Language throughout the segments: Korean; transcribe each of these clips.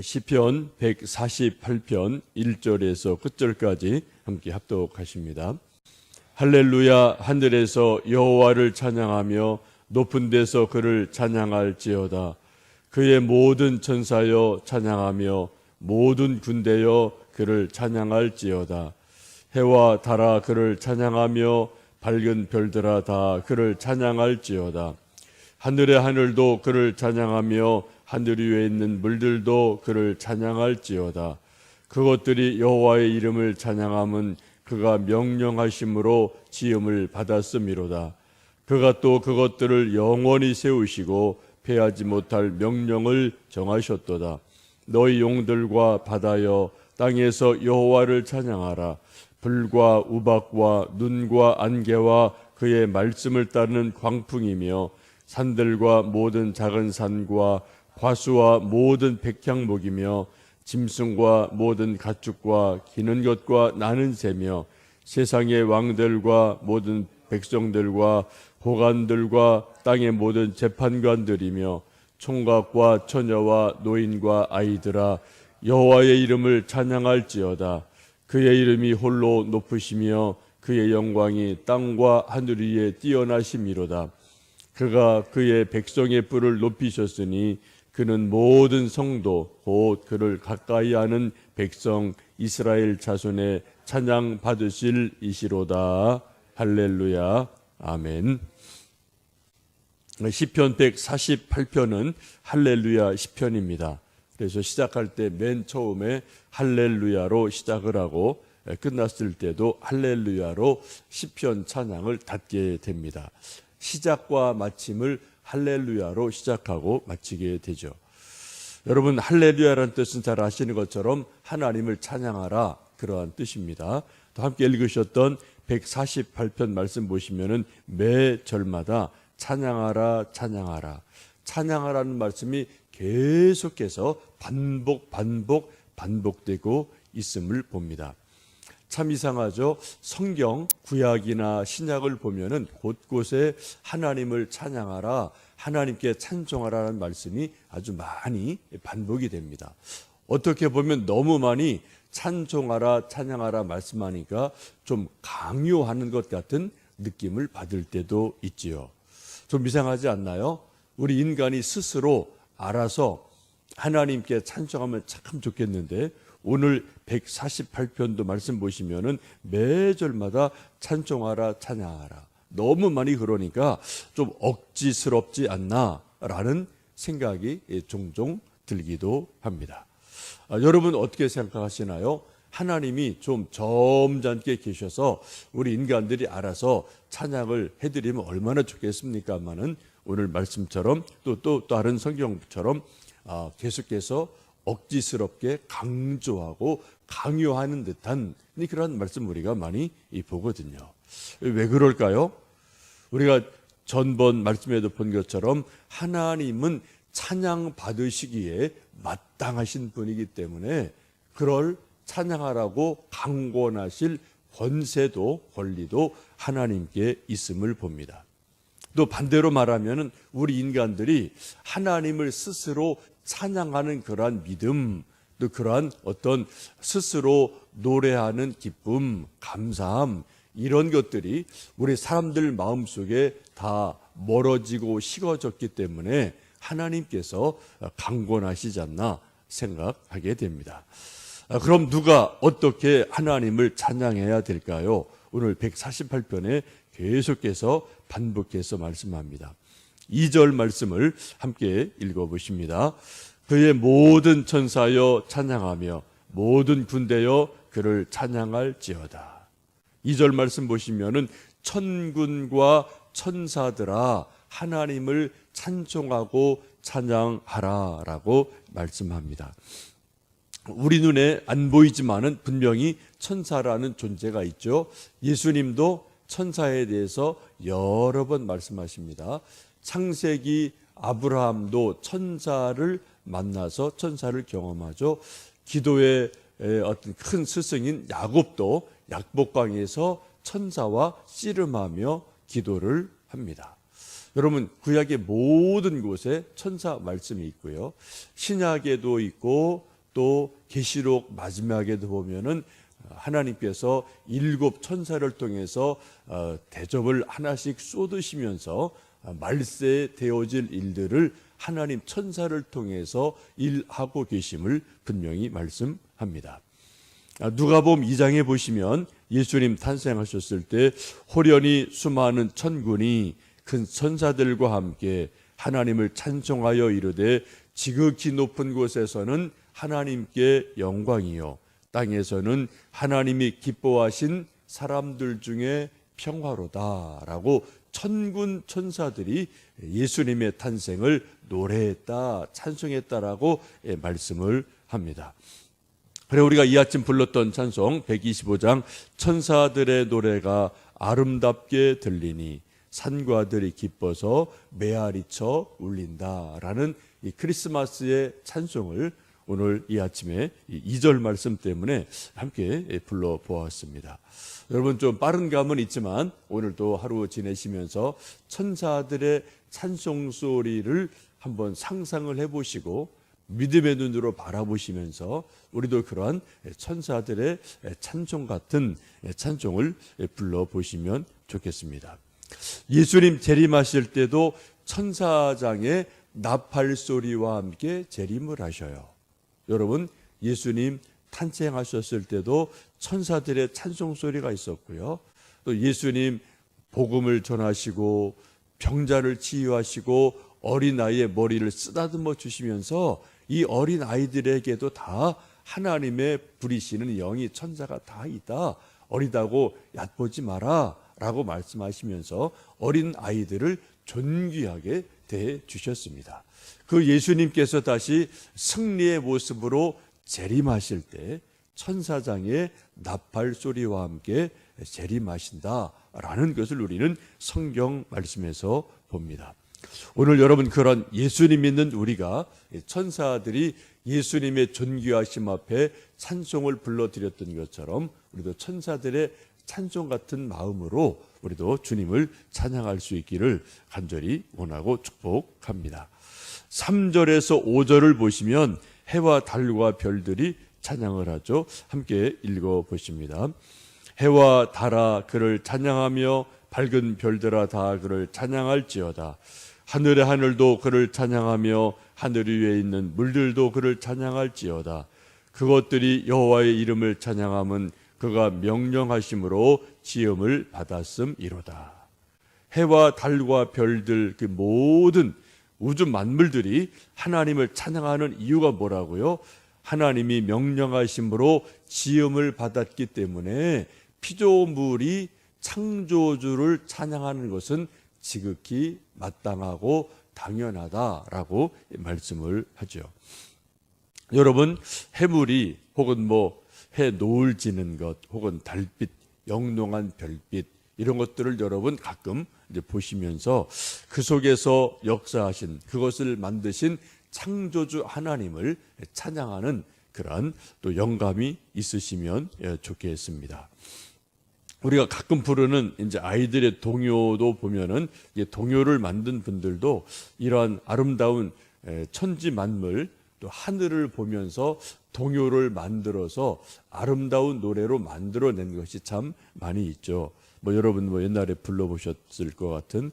시편 148편 1절에서 끝절까지 함께 합독하십니다. 할렐루야. 하늘에서 여호와를 찬양하며 높은 데서 그를 찬양할지어다. 그의 모든 천사여 찬양하며 모든 군대여 그를 찬양할지어다. 해와 달아 그를 찬양하며 밝은 별들아 다 그를 찬양할지어다. 하늘의 하늘도 그를 찬양하며 하늘 위에 있는 물들도 그를 찬양할지어다. 그것들이 여호와의 이름을 찬양함은 그가 명령하심으로 지음을 받았음이로다. 그가 또 그것들을 영원히 세우시고 패하지 못할 명령을 정하셨도다. 너희 용들과 바다여 땅에서 여호와를 찬양하라. 불과 우박과 눈과 안개와 그의 말씀을 따르는 광풍이며 산들과 모든 작은 산과 과수와 모든 백향목이며 짐승과 모든 가축과 기는 것과 나는 새며 세상의 왕들과 모든 백성들과 고관들과 땅의 모든 재판관들이며 총각과 처녀와 노인과 아이들아 여호와의 이름을 찬양할지어다. 그의 이름이 홀로 높으시며 그의 영광이 땅과 하늘 위에 뛰어나심이로다. 그가 그의 백성의 뿔을 높이셨으니 그는 모든 성도 곧 그를 가까이 하는 백성 이스라엘 자손의 찬양 받으실 이시로다. 할렐루야. 아멘. 시편 148편은 할렐루야 시편입니다. 그래서 시작할 때 맨 처음에 할렐루야로 시작을 하고 끝났을 때도 할렐루야로 시편 찬양을 닫게 됩니다. 시작과 마침을 할렐루야로 시작하고 마치게 되죠. 여러분, 할렐루야라는 뜻은 잘 아시는 것처럼 하나님을 찬양하라, 그러한 뜻입니다. 또 함께 읽으셨던 148편 말씀 보시면은 매 절마다 찬양하라 찬양하라 찬양하라는 말씀이 계속해서 반복되고 있음을 봅니다. 참 이상하죠. 성경 구약이나 신약을 보면은 곳곳에 하나님을 찬양하라, 하나님께 찬송하라는 말씀이 아주 많이 반복이 됩니다. 어떻게 보면 너무 많이 찬송하라 찬양하라 말씀하니까 좀 강요하는 것 같은 느낌을 받을 때도 있지요. 좀 이상하지 않나요? 우리 인간이 스스로 알아서 하나님께 찬송하면 참 좋겠는데 오늘 148편도 말씀 보시면은 매 절마다 찬송하라 찬양하라, 너무 많이 그러니까 좀 억지스럽지 않나라는 생각이 종종 들기도 합니다. 여러분 어떻게 생각하시나요? 하나님이 좀 점잖게 계셔서 우리 인간들이 알아서 찬양을 해드리면 얼마나 좋겠습니까마는 오늘 말씀처럼 또 다른 성경처럼 계속해서 억지스럽게 강조하고 강요하는 듯한 그런 말씀 우리가 많이 보거든요. 왜 그럴까요? 우리가 전번 말씀에도 본 것처럼 하나님은 찬양 받으시기에 마땅하신 분이기 때문에 그럴 찬양하라고 강권하실 권리도 하나님께 있음을 봅니다. 또 반대로 말하면 우리 인간들이 하나님을 스스로 찬양하는 그러한 믿음, 또 그러한 어떤 스스로 노래하는 기쁨, 감사함, 이런 것들이 우리 사람들 마음속에 다 멀어지고 식어졌기 때문에 하나님께서 강권하시지 않나 생각하게 됩니다. 그럼 누가 어떻게 하나님을 찬양해야 될까요? 오늘 148편에 계속해서 반복해서 말씀합니다. 2절 말씀을 함께 읽어보십니다. 그의 모든 천사여 찬양하며 모든 군대여 그를 찬양할지어다. 2절 말씀 보시면은 천군과 천사들아 하나님을 찬송하고 찬양하라라고 말씀합니다. 우리 눈에 안 보이지만은 분명히 천사라는 존재가 있죠. 예수님도 천사에 대해서 여러 번 말씀하십니다. 창세기 아브라함도 천사를 만나서 천사를 경험하죠. 기도의 어떤 큰 스승인 야곱도 약복강에서 천사와 씨름하며 기도를 합니다. 여러분 구약의 모든 곳에 천사 말씀이 있고요. 신약에도 있고 또 계시록 마지막에도 보면은 하나님께서 7 천사를 통해서 대접을 하나씩 쏟으시면서 말세에 되어질 일들을 하나님 천사를 통해서 일하고 계심을 분명히 말씀합니다. 누가복음 2장에 보시면 예수님 탄생하셨을 때 호련히 수많은 천군이 큰 천사들과 함께 하나님을 찬송하여 이르되 지극히 높은 곳에서는 하나님께 영광이요 땅에서는 하나님이 기뻐하신 사람들 중에 평화로다라고 천군 천사들이 예수님의 탄생을 노래했다, 찬송했다라고 말씀을 합니다. 그래 우리가 이 아침 불렀던 찬송 125장 천사들의 노래가 아름답게 들리니 산과들이 기뻐서 메아리쳐 울린다라는 이 크리스마스의 찬송을 오늘 이 아침에 2절 말씀 때문에 함께 불러보았습니다. 여러분 좀 빠른 감은 있지만 오늘도 하루 지내시면서 천사들의 찬송 소리를 한번 상상을 해보시고 믿음의 눈으로 바라보시면서 우리도 그러한 천사들의 찬송 같은 찬송을 불러보시면 좋겠습니다. 예수님 재림하실 때도 천사장의 나팔 소리와 함께 재림을 하셔요. 여러분 예수님 탄생하셨을 때도 천사들의 찬송 소리가 있었고요. 또 예수님 복음을 전하시고 병자를 치유하시고 어린아이의 머리를 쓰다듬어 주시면서 이 어린아이들에게도 다 하나님의 부리시는 영이 천사가 다 있다. 어리다고 얕보지 마라 라고 말씀하시면서 어린아이들을 존귀하게 대해 주셨습니다. 그 예수님께서 다시 승리의 모습으로 재림하실 때 천사장의 나팔 소리와 함께 재림하신다라는 것을 우리는 성경 말씀에서 봅니다. 오늘 여러분 그런 예수님 믿는 우리가 천사들이 예수님의 존귀하심 앞에 찬송을 불러드렸던 것처럼 우리도 천사들의 찬송 같은 마음으로 우리도 주님을 찬양할 수 있기를 간절히 원하고 축복합니다. 3절에서 5절을 보시면 해와 달과 별들이 찬양을 하죠. 함께 읽어보십니다. 해와 달아 그를 찬양하며 밝은 별들아 다 그를 찬양할지어다. 하늘의 하늘도 그를 찬양하며 하늘 위에 있는 물들도 그를 찬양할지어다. 그것들이 여호와의 이름을 찬양함은 그가 명령하심으로 지음을 받았음이로다. 해와 달과 별들 그 모든 우주 만물들이 하나님을 찬양하는 이유가 뭐라고요? 하나님이 명령하심으로 지음을 받았기 때문에 피조물이 창조주를 찬양하는 것은 지극히 마땅하고 당연하다라고 말씀을 하죠. 여러분 해물이 혹은 해 노을 지는 것 혹은 달빛, 영롱한 별빛 이런 것들을 여러분 가끔 이제 보시면서 그 속에서 역사하신 그것을 만드신 창조주 하나님을 찬양하는 그러한 또 영감이 있으시면 좋겠습니다. 우리가 가끔 부르는 이제 아이들의 동요도 보면은 동요를 만든 분들도 이러한 아름다운 천지 만물 또 하늘을 보면서 동요를 만들어서 아름다운 노래로 만들어낸 것이 참 많이 있죠. 여러분 옛날에 불러보셨을 것 같은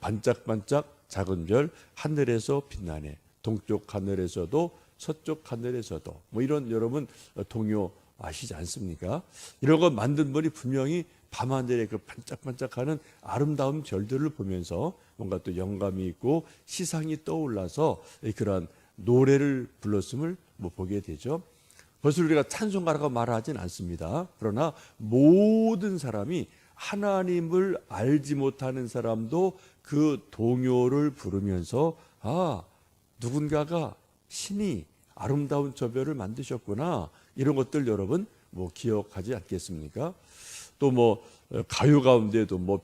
반짝반짝 작은 별 하늘에서 빛나네. 동쪽 하늘에서도 서쪽 하늘에서도 이런 여러분 동요 아시지 않습니까? 이런 거 만든 분이 분명히 밤하늘에 그 반짝반짝하는 아름다운 별들을 보면서 뭔가 또 영감이 있고 시상이 떠올라서 그러한 노래를 불렀음을 보게 되죠. 그것을 우리가 찬송가라고 말하진 않습니다. 그러나 모든 사람이 하나님을 알지 못하는 사람도 그 동요를 부르면서 누군가가 신이 아름다운 저 별을 만드셨구나 이런 것들 여러분 기억하지 않겠습니까? 또 가요 가운데도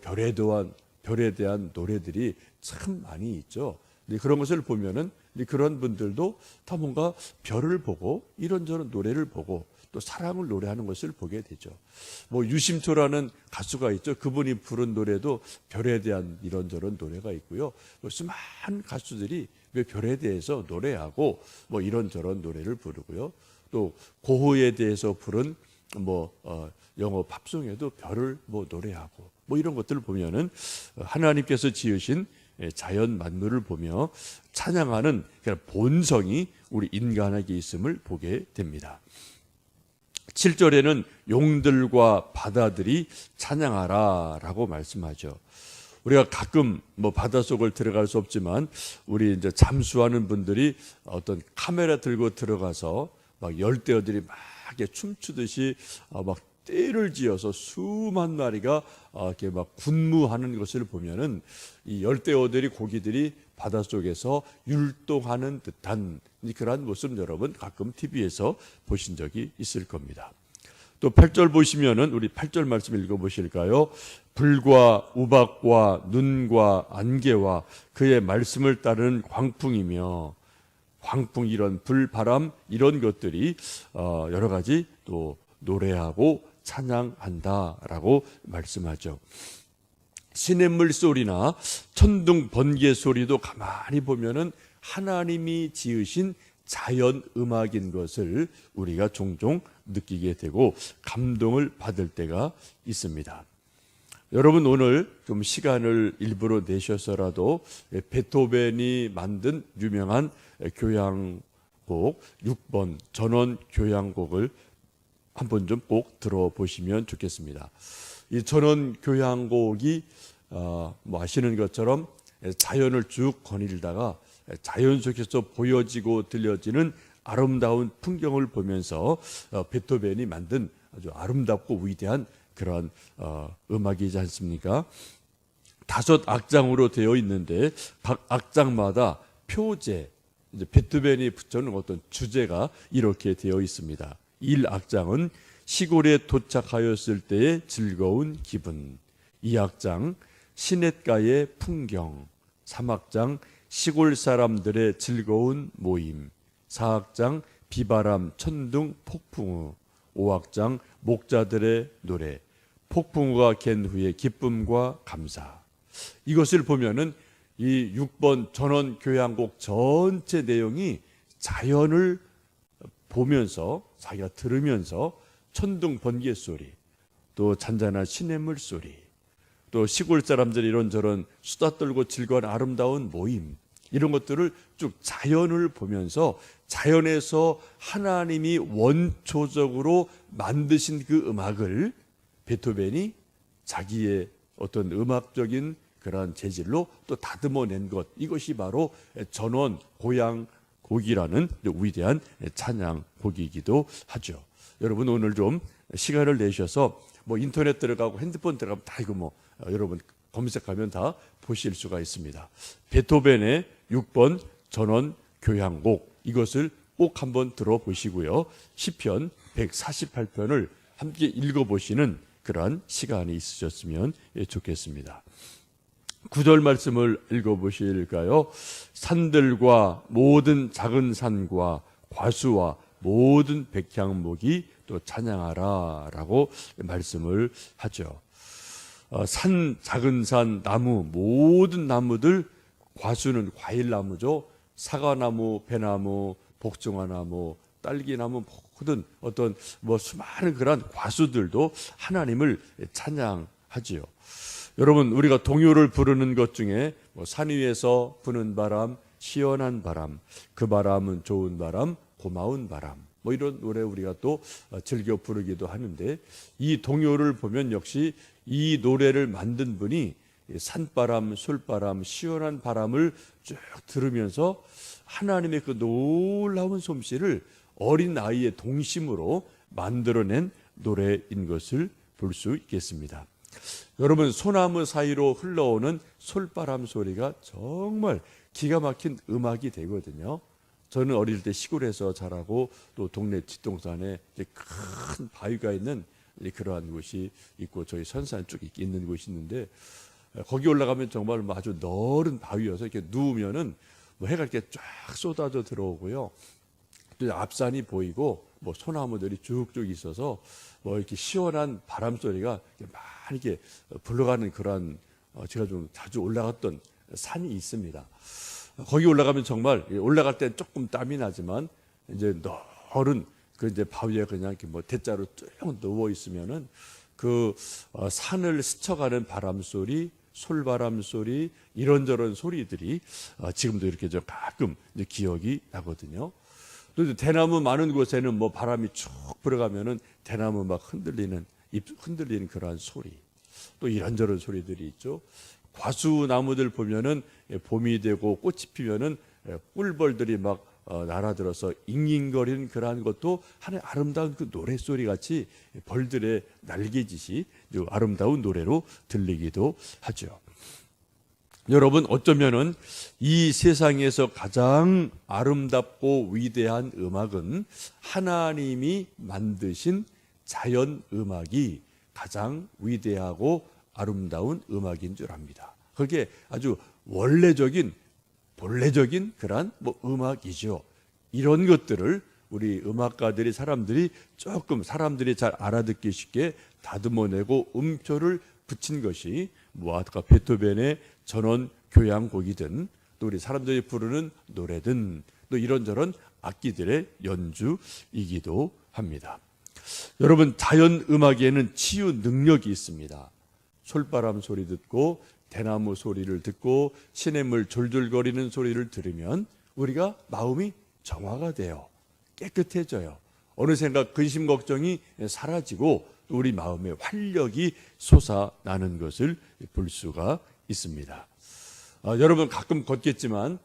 별에 대한 노래들이 참 많이 있죠. 그런 것을 보면은 그런 분들도 다 뭔가 별을 보고 이런저런 노래를 보고 또 사랑을 노래하는 것을 보게 되죠. 뭐 유심초라는 가수가 있죠. 그분이 부른 노래도 별에 대한 이런저런 노래가 있고요. 뭐 수많은 가수들이 별에 대해서 노래하고 뭐 이런저런 노래를 부르고요. 또 고흐에 대해서 부른 영어 팝송에도 별을 노래하고 이런 것들을 보면은 하나님께서 지으신 자연 만물을 보며 찬양하는 본성이 우리 인간에게 있음을 보게 됩니다. 7절에는 용들과 바다들이 찬양하라 라고 말씀하죠. 우리가 가끔 바닷속을 들어갈 수 없지만 우리 이제 잠수하는 분들이 어떤 카메라 들고 들어가서 막 열대어들이 막 이렇게 춤추듯이 막 떼를 지어서 수만 마리가 이렇게 막 군무하는 것을 보면은 이 열대어들이 고기들이 바닷속에서 율동하는 듯한 그러한 모습 여러분 가끔 TV에서 보신 적이 있을 겁니다. 또 8절 보시면은 우리 8절 말씀 읽어 보실까요? 불과 우박과 눈과 안개와 그의 말씀을 따르는 광풍이며 광풍 이런 불, 바람 이런 것들이 여러 가지 또 노래하고 찬양한다라고 말씀하죠. 시냇물 소리나 천둥 번개 소리도 가만히 보면은 하나님이 지으신 자연 음악인 것을 우리가 종종 느끼게 되고 감동을 받을 때가 있습니다. 여러분 오늘 좀 시간을 일부러 내셔서라도 베토벤이 만든 유명한 교향곡 6번 전원 교향곡을 한번 좀 꼭 들어보시면 좋겠습니다. 이 전원 교향곡이 아시는 것처럼 자연을 쭉 거닐다가 자연 속에서 보여지고 들려지는 아름다운 풍경을 보면서 베토벤이 만든 아주 아름답고 위대한 그런 음악이지 않습니까? 5악장으로 되어 있는데 각 악장마다 표제, 이제 베토벤이 붙여놓은 어떤 주제가 이렇게 되어 있습니다. 1악장은 시골에 도착하였을 때의 즐거운 기분, 2악장 시냇가의 풍경, 3악장 시골 사람들의 즐거운 모임, 4악장 비바람, 천둥, 폭풍우, 5악장 목자들의 노래, 폭풍우가 갠 후에 기쁨과 감사. 이것을 보면은 이 6번 전원 교향곡 전체 내용이 자연을 보면서 자기가 들으면서 천둥 번개 소리, 또 잔잔한 시냇물 소리, 또 시골 사람들이 이런저런 수다 떨고 즐거운 아름다운 모임 이런 것들을 쭉 자연을 보면서 자연에서 하나님이 원초적으로 만드신 그 음악을 베토벤이 자기의 어떤 음악적인 그러한 재질로 또 다듬어낸 것, 이것이 바로 전원 고향곡이라는 위대한 찬양곡이기도 하죠. 여러분 오늘 좀 시간을 내셔서 인터넷 들어가고 핸드폰 들어가면 다 이거 여러분 검색하면 다 보실 수가 있습니다. 베토벤의 6번 전원 교향곡, 이것을 꼭 한번 들어보시고요. 시편 148편을 함께 읽어보시는 그러한 시간이 있으셨으면 좋겠습니다. 9절 말씀을 읽어보실까요? 산들과 모든 작은 산과 과수와 모든 백향목이 또 찬양하라 라고 말씀을 하죠. 산, 작은 산, 나무, 모든 나무들, 과수는 과일나무죠. 사과나무, 배나무, 복숭아나무, 딸기나무, 모든 어떤 수많은 그런 과수들도 하나님을 찬양하지요. 여러분 우리가 동요를 부르는 것 중에 산 위에서 부는 바람, 시원한 바람, 그 바람은 좋은 바람, 고마운 바람, 이런 노래 우리가 또 즐겨 부르기도 하는데, 이 동요를 보면 역시 이 노래를 만든 분이 산바람, 솔바람, 시원한 바람을 쭉 들으면서 하나님의 그 놀라운 솜씨를 어린 아이의 동심으로 만들어낸 노래인 것을 볼 수 있겠습니다. 여러분 소나무 사이로 흘러오는 솔바람 소리가 정말 기가 막힌 음악이 되거든요. 저는 어릴 때 시골에서 자라고 또 동네 뒷동산에 큰 바위가 있는 그러한 곳이 있고 저희 선산 쭉 있는 곳이 있는데, 거기 올라가면 정말 아주 넓은 바위여서 이렇게 누우면은 뭐 해가 이렇게 쫙 쏟아져 들어오고요. 또 앞산이 보이고 뭐 소나무들이 쭉쭉 있어서 뭐 이렇게 시원한 바람 소리가 막 이렇게 불러가는 그런 제가 좀 자주 올라갔던 산이 있습니다. 거기 올라가면 정말 올라갈 때 조금 땀이 나지만 이제 너른 그 이제 바위에 그냥 이렇게 뭐 대자로 쭉 누워 있으면은 그 산을 스쳐가는 바람 소리, 솔바람 소리, 이런저런 소리들이 지금도 이렇게 저 가끔 이제 기억이 나거든요. 또 대나무 많은 곳에는 뭐 바람이 쭉 불어가면은 대나무 막 흔들리는 잎 흔들리는 그러한 소리, 또 이런저런 소리들이 있죠. 과수나무들 보면은 봄이 되고 꽃이 피면은 꿀벌들이 막 날아들어서 잉잉거리는 그러한 것도 하나의 아름다운 그 노랫소리 같이 벌들의 날개짓이 아름다운 노래로 들리기도 하죠. 여러분, 어쩌면은 이 세상에서 가장 아름답고 위대한 음악은 하나님이 만드신 자연 음악이 가장 위대하고 아름다운 음악인 줄 압니다. 그게 아주 원래적인 본래적인 그런 뭐 음악이죠. 이런 것들을 우리 음악가들이 사람들이 잘 알아듣기 쉽게 다듬어내고 음표를 붙인 것이 뭐 아까 베토벤의 전원 교향곡이든 또 우리 사람들이 부르는 노래든 또 이런저런 악기들의 연주이기도 합니다. 여러분, 자연 음악에는 치유 능력이 있습니다. 솔바람 소리 듣고 대나무 소리를 듣고 시냇물 졸졸거리는 소리를 들으면 우리가 마음이 정화가 돼요. 깨끗해져요. 어느샌가 근심 걱정이 사라지고 우리 마음에 활력이 솟아나는 것을 볼 수가 있습니다. 여러분 가끔 걷겠지만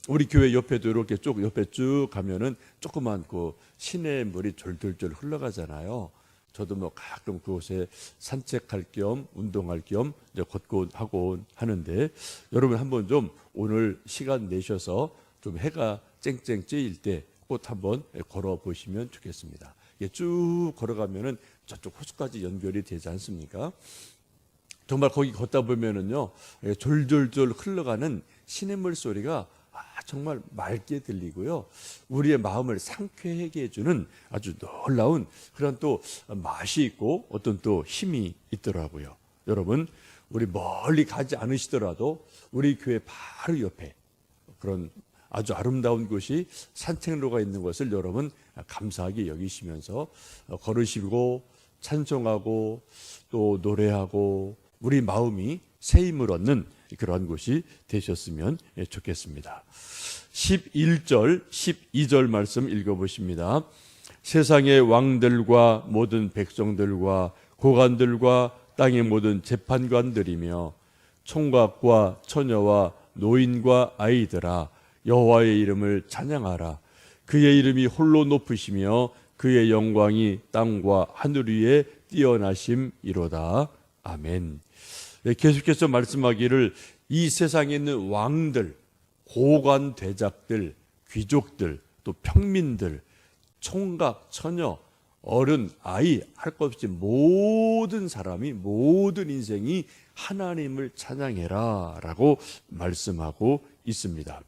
우리 교회 옆에도 이렇게 옆에 쭉 가면은 조그만 그 시냇물이 졸졸졸 흘러가잖아요. 저도 뭐 가끔 그곳에 산책할 겸 운동할 겸 이제 걷고 하고 하는데 여러분 한번 좀 오늘 시간 내셔서 좀 해가 쨍쨍 찌일 때 꽃 한번 걸어 보시면 좋겠습니다. 쭉 걸어가면은 저쪽 호수까지 연결이 되지 않습니까? 정말 거기 걷다 보면은요 졸졸졸 흘러가는 시냇물 소리가 정말 맑게 들리고요. 우리의 마음을 상쾌하게 해주는 아주 놀라운 그런 또 맛이 있고 어떤 또 힘이 있더라고요. 여러분, 우리 멀리 가지 않으시더라도 우리 교회 바로 옆에 그런 아주 아름다운 곳이 산책로가 있는 것을 여러분 감사하게 여기시면서 걸으시고 찬송하고 또 노래하고 우리 마음이 새 힘을 얻는 그러한 곳이 되셨으면 좋겠습니다. 11절, 12절 말씀 읽어보십니다. 세상의 왕들과 모든 백성들과 고관들과 땅의 모든 재판관들이며 총각과 처녀와 노인과 아이들아 여호와의 이름을 찬양하라. 그의 이름이 홀로 높으시며 그의 영광이 땅과 하늘 위에 뛰어나심이로다. 아멘. 네, 계속해서 말씀하기를 이 세상에 있는 왕들, 고관 대작들, 귀족들, 또 평민들, 총각, 처녀, 어른, 아이 할 것 없이 모든 사람이 모든 인생이 하나님을 찬양해라 라고 말씀하고 있습니다.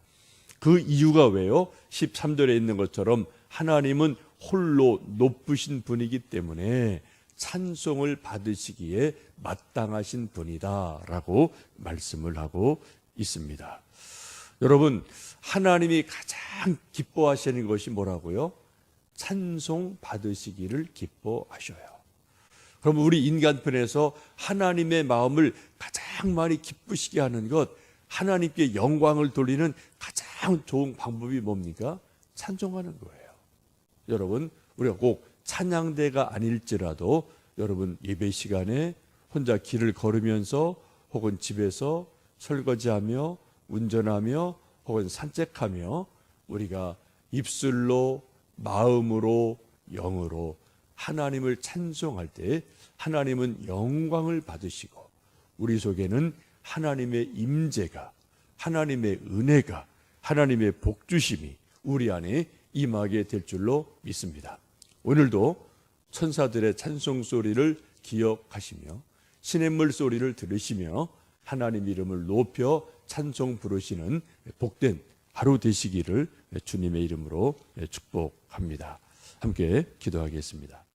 그 이유가 왜요? 13절에 있는 것처럼 하나님은 홀로 높으신 분이기 때문에 찬송을 받으시기에 마땅하신 분이다 라고 말씀을 하고 있습니다. 여러분, 하나님이 가장 기뻐하시는 것이 뭐라고요? 찬송 받으시기를 기뻐하셔요. 그럼 우리 인간편에서 하나님의 마음을 가장 많이 기쁘시게 하는 것, 하나님께 영광을 돌리는 가장 좋은 방법이 뭡니까? 찬송하는 거예요. 여러분, 우리가 꼭 찬양대가 아닐지라도 여러분 예배 시간에 혼자 길을 걸으면서 혹은 집에서 설거지하며 운전하며 혹은 산책하며 우리가 입술로 마음으로 영으로 하나님을 찬송할 때 하나님은 영광을 받으시고 우리 속에는 하나님의 임재가 하나님의 은혜가 하나님의 복주심이 우리 안에 임하게 될 줄로 믿습니다. 오늘도 천사들의 찬송 소리를 기억하시며 시냇물 소리를 들으시며 하나님 이름을 높여 찬송 부르시는 복된 하루 되시기를 주님의 이름으로 축복합니다. 함께 기도하겠습니다.